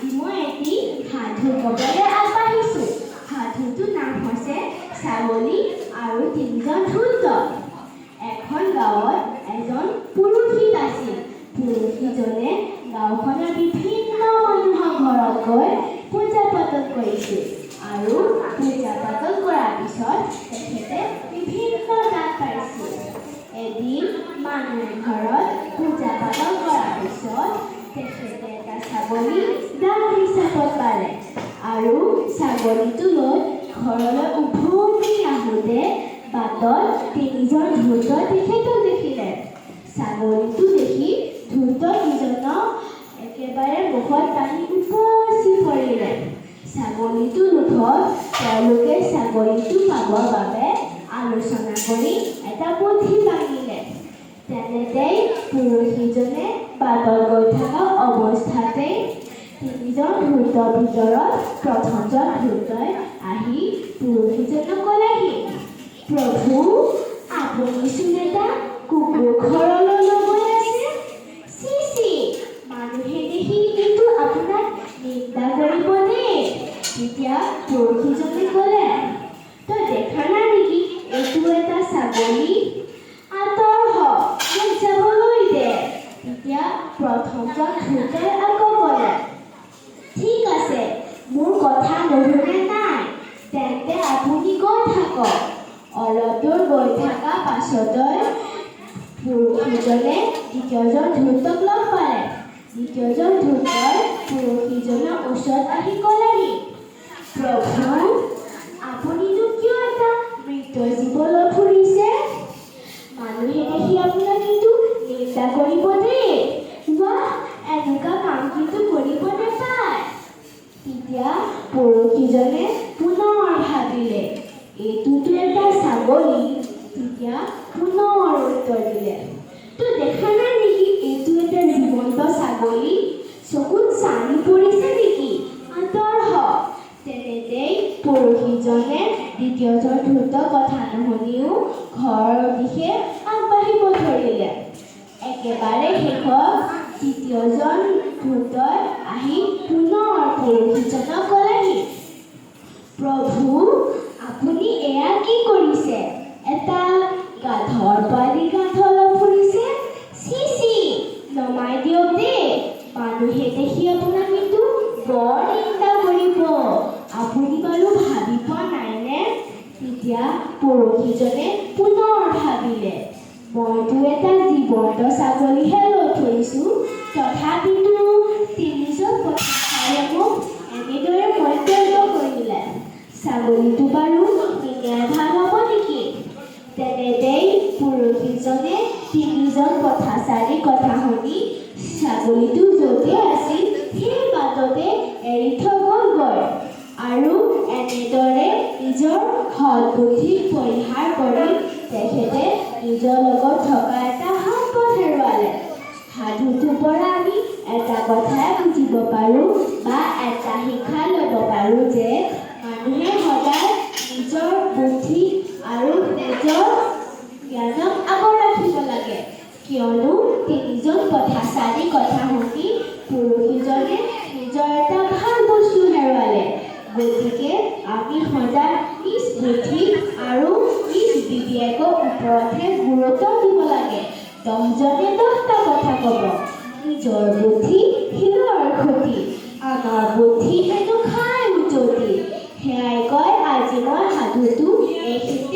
আজি মই এটি সাধু ক'বলৈ আগবাঢ়িছোঁ। সাধুটোৰ নাম হৈছে ছাগলী আৰু তিনিজন ধূৰ্ত। এখন গাঁৱত এজন পুৰোহিত আছিল। পুৰোহিতজনে গাঁওখনৰ বিভিন্ন মানুহৰ ঘৰত গৈ পূজা পাতল কৰিছিল আৰু পূজা পাতল কৰাৰ পিছত তেখেতে বিভিন্ন দান পাইছিল। এদিন মানুহ ঘৰত পূজা পাতল কৰাৰ পিছত তেখেতে এটা ছাগলী দান হিচাপত পালে আৰু ছাগলীটো লৈ ঘৰলৈ উভতি আহোঁতে বাটত তিনিজন ধূৰ্ত তেখেতক দেখিলে। ছাগলীটো দেখি ধূৰ্তকেইজনক একেবাৰে মুখত টানি উপচি পৰিলে। ছাগলীটোৰ লোভত তেওঁলোকে ছাগলীটো পাবৰ বাবে আলোচনা কৰি এটা বুদ্ধি বান্ধিলে। তেনেতেই পুৰোহিতজনে বাটত গৈ থকা অৱস্থাতেই তিনিজন ধূৰ্তৰ ভিতৰত প্ৰথমজন ধূৰ্তই আহি পুৰোহিতজনক ক'লেহি, প্ৰভু, আপুনিচোন এটা কুকুৰ ঘৰলৈ লৈ আছে। চি চি, মানুহে দেখি কিন্তু আপোনাক নিন্দা কৰিব দেই। তেতিয়া পুৰোহিতজনে ক'লে, তই দেখা নাই নেকি এইটো এটা ছাগলী? আঁতৰ হ, মোক যাবলৈ দে। তেতিয়া প্ৰথমজন ধূৰ্তই আকৌ ক'লে, ঠিক আছে, মোৰ কথা নুশুনে নাই, তেন্তে আপুনি গৈ থাকক। অলপ দূৰ গৈ থকা পাছতই পুৰোহিতজনে দ্বিতীয়জন ধূৰ্তক লগ পালে। দ্বিতীয়জন ধূৰ্তই পুৰোহিতজনৰ ওচৰত আহি ক'লেহি, প্ৰভু, আপুনিনো কিয় এটা মৃত জীৱলৈ ফুৰিছে? মানুহে দেখি আপোনাক কিন্তু নিন্দা কৰিব দেই। ৱাহ, এনেকুৱা কাম কিন্তু কৰিব নাপায়। তেতিয়া পুৰোহিতজনে পুনৰ ভাবিলে, এইটোতো এটা ছাগলী। তেতিয়া পুনৰ উত্তৰ দিলে, তই দেখা নাই নেকি এইটো এটা জীৱন্ত ছাগলী? চকুত চানি পৰিছে নেকি? আঁতৰ হ। তেনেতেই পুৰোহিতজনে দ্বিতীয়জন ধূৰ্তৰ কথা নুশুনিও ঘৰৰ দিশে আগবাঢ়িব ধৰিলে। একেবাৰে শেষত তৃতীয়জন ধূৰ্তই আহি পুনৰ পুৰোহিতজনক ক'লেহি, প্ৰভু, আপুনি এয়া কি কৰিছে? এটা গাধৰ পোৱালি গাধলৈ ফুৰিছে? চি চি, নমাই দিয়ক দেই। মানুহে দেখি আপোনাক কিন্তু বৰ নিন্দা কৰিব। আপুনি বাৰু ভাবি পোৱা নাইনে? তেতিয়া পুৰোহিতজনে পুনৰ ভাবিলে, মইতো এটা জীৱন্ত ছাগলীহে লৈ ফুৰিছোঁ, তথাপিতো তিনিজন পথাৰে মোক এনেদৰে মন্তব্য কৰিলে। ছাগলীটো বাৰু নিয়াই ভাল হ'ব নেকি? তেনেতেই পুৰোহিতজনে তিনিজন পথাচাৰীৰ কথা শুনি ছাগলীটো য'তে আছিল সেই বাটতে এৰি থৈ গ'লগৈ আৰু এনেদৰে নিজৰ সৎ বুদ্ধি পৰিহাৰ কৰি তেখেতে নিজৰ লগত থকা এটা সম্পদ হেৰুৱালে। সাধুটোৰ পৰা আমি এটা কথাই বুজিব পাৰোঁ বা এটা শিক্ষা ল'ব পাৰোঁ যে মানুহে সদায় নিজৰ বুদ্ধি আৰু নিজৰ জ্ঞানক আগত ৰাখিব লাগে। কিয়নো তিনিজন পথাচাৰীৰ কথা শুনি পুৰোহিতজনে নিজৰ এটা ভাল বস্তু হেৰুৱালে। গতিকে আমি সদায় নিজ বুদ্ধি আৰু নিজ বিবেকৰ ওপৰতহে গুৰুত্ব দিব লাগে। 10জনে 10টা কথা ক'ব, নিজৰ বুদ্ধি শিলৰ ক্ষতি, আনৰ বুদ্ধি হেনো খাই উজতি। সেয়াই কয় আজি মই সাধুটো এইখিনিতে